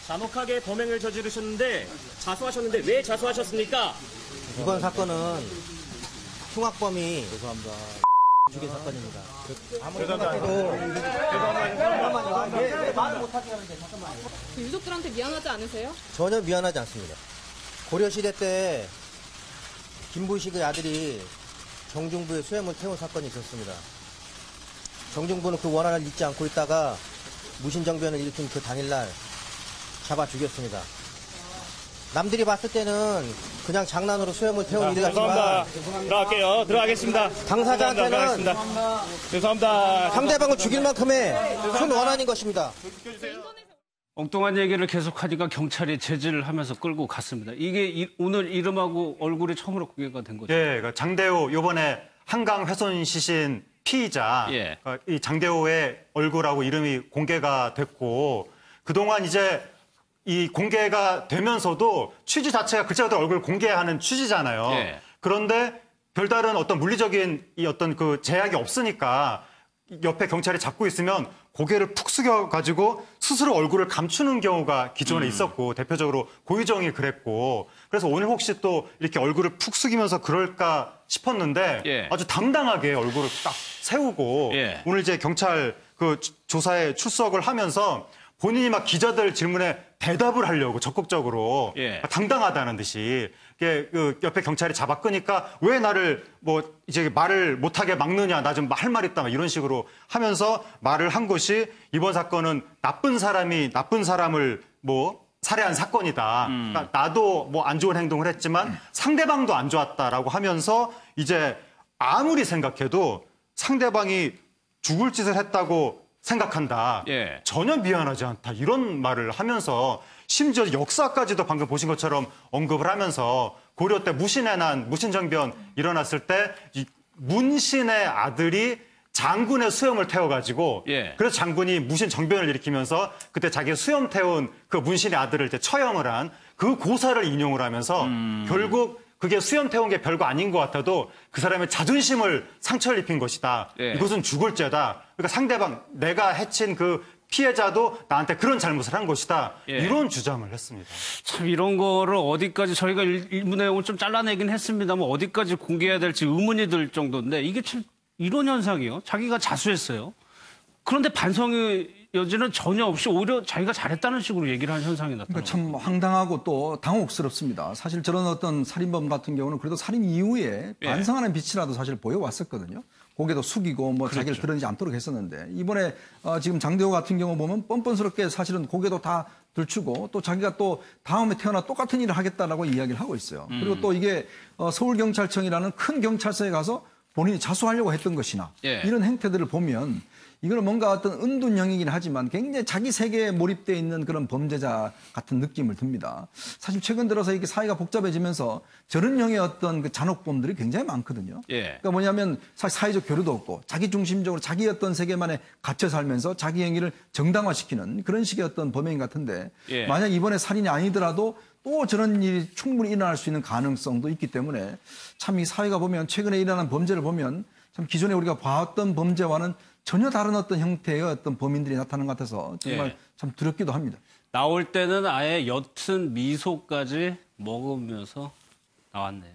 잔혹하게 범행을 저지르셨는데 자수하셨는데 왜 자수하셨습니까? 이번 사건은 흉악범이 죽인 사건입니다. 아무리 생각해도 왜 말을 못하게 하는데 잠깐만요. 유족들한테 미안하지 않으세요? 전혀 미안하지 않습니다. 고려시대 때 김부식의 아들이 정중부의 수염을 태운 사건이 있었습니다. 정중부는 그 원한을 잊지 않고 있다가 무신정변을 일으킨 그 당일날 잡아 죽였습니다. 남들이 봤을 때는 그냥 장난으로 수염을 태운 일 같지만 들어갈게요. 들어가겠습니다. 당사자한테는 죄송합니다. 상대방을 죽일 만큼의 큰 원한인 것입니다. 엉뚱한 얘기를 계속하니까 경찰이 제지를 하면서 끌고 갔습니다. 이게 오늘 이름하고 얼굴이 처음으로 공개가 된 거죠. 예, 장대호 이번에 한강 훼손 시신 피의자 예. 이 장대호의 얼굴하고 이름이 공개가 됐고 그동안 이제 이 공개가 되면서도 취지 자체가 글자 그대로 얼굴 공개하는 취지잖아요. 예. 그런데 별다른 어떤 물리적인 이 어떤 그 제약이 없으니까 옆에 경찰이 잡고 있으면 고개를 푹 숙여가지고 스스로 얼굴을 감추는 경우가 기존에 있었고 대표적으로 고유정이 그랬고 그래서 오늘 혹시 또 이렇게 얼굴을 푹 숙이면서 그럴까 싶었는데 예. 아주 당당하게 얼굴을 딱 세우고 예. 오늘 이제 경찰 그 조사에 출석을 하면서 본인이 막 기자들 질문에 대답을 하려고 적극적으로 예. 당당하다는 듯이 이게 그 옆에 경찰이 잡아 끄니까 왜 나를 뭐 이제 말을 못하게 막느냐 나 좀 할 말 있다 막 이런 식으로 하면서 말을 한 것이 이번 사건은 나쁜 사람이 나쁜 사람을 뭐 살해한 사건이다. 그러니까 나도 뭐 안 좋은 행동을 했지만 상대방도 안 좋았다라고 하면서 이제 아무리 생각해도 상대방이 죽을 짓을 했다고 생각한다. 예. 전혀 미안하지 않다. 이런 말을 하면서 심지어 역사까지도 방금 보신 것처럼 언급을 하면서 고려 때 무신의 난, 무신정변 일어났을 때 이 문신의 아들이 장군의 수염을 태워가지고 예. 그래서 장군이 무신정변을 일으키면서 그때 자기 수염 태운 그 문신의 아들을 이제 처형을 한 그 고사를 인용을 하면서 결국 그게 수염 태운 게 별거 아닌 것 같아도 그 사람의 자존심을 상처를 입힌 것이다. 예. 이것은 죽을 죄다. 그러니까 상대방 내가 해친 그 피해자도 나한테 그런 잘못을 한 것이다. 예. 이런 주장을 했습니다. 참 이런 거를 어디까지 저희가 일부 내용을 좀 잘라내긴 했습니다만 어디까지 공개해야 될지 의문이 들 정도인데 이게 참 이런 현상이요. 자기가 자수했어요. 그런데 반성의 여지는 전혀 없이 오히려 자기가 잘했다는 식으로 얘기를 하는 현상이 나타나요. 그러니까 참 황당하고 또 당혹스럽습니다. 사실 저런 어떤 살인범 같은 경우는 그래도 살인 이후에 예. 반성하는 빛이라도 사실 보여왔었거든요. 고개도 숙이고 뭐 그렇죠. 자기를 드러내지 않도록 했었는데 이번에 지금 장대호 같은 경우 보면 뻔뻔스럽게 사실은 고개도 다 들추고 또 자기가 또 다음에 태어나 똑같은 일을 하겠다라고 이야기를 하고 있어요. 그리고 또 이게 서울경찰청이라는 큰 경찰서에 가서 본인이 자수하려고 했던 것이나 예. 이런 행태들을 보면 이거는 뭔가 어떤 은둔 영이긴 하지만 굉장히 자기 세계에 몰입되어 있는 그런 범죄자 같은 느낌을 듭니다. 사실 최근 들어서 이게 사회가 복잡해지면서 저런 형의 어떤 그 잔혹범들이 굉장히 많거든요. 예. 그러니까 뭐냐면 사실 사회적 교류도 없고 자기 중심적으로 자기 어떤 세계만에 갇혀 살면서 자기 행위를 정당화시키는 그런 식의 어떤 범행 같은데 예. 만약 이번에 살인이 아니더라도 또 저런 일이 충분히 일어날 수 있는 가능성도 있기 때문에 참 이 사회가 보면 최근에 일어난 범죄를 보면 참 기존에 우리가 봐왔던 범죄와는 전혀 다른 어떤 형태의 어떤 범인들이 나타나는 것 같아서 정말 예. 참 두렵기도 합니다. 나올 때는 아예 옅은 미소까지 먹으면서 나왔네요.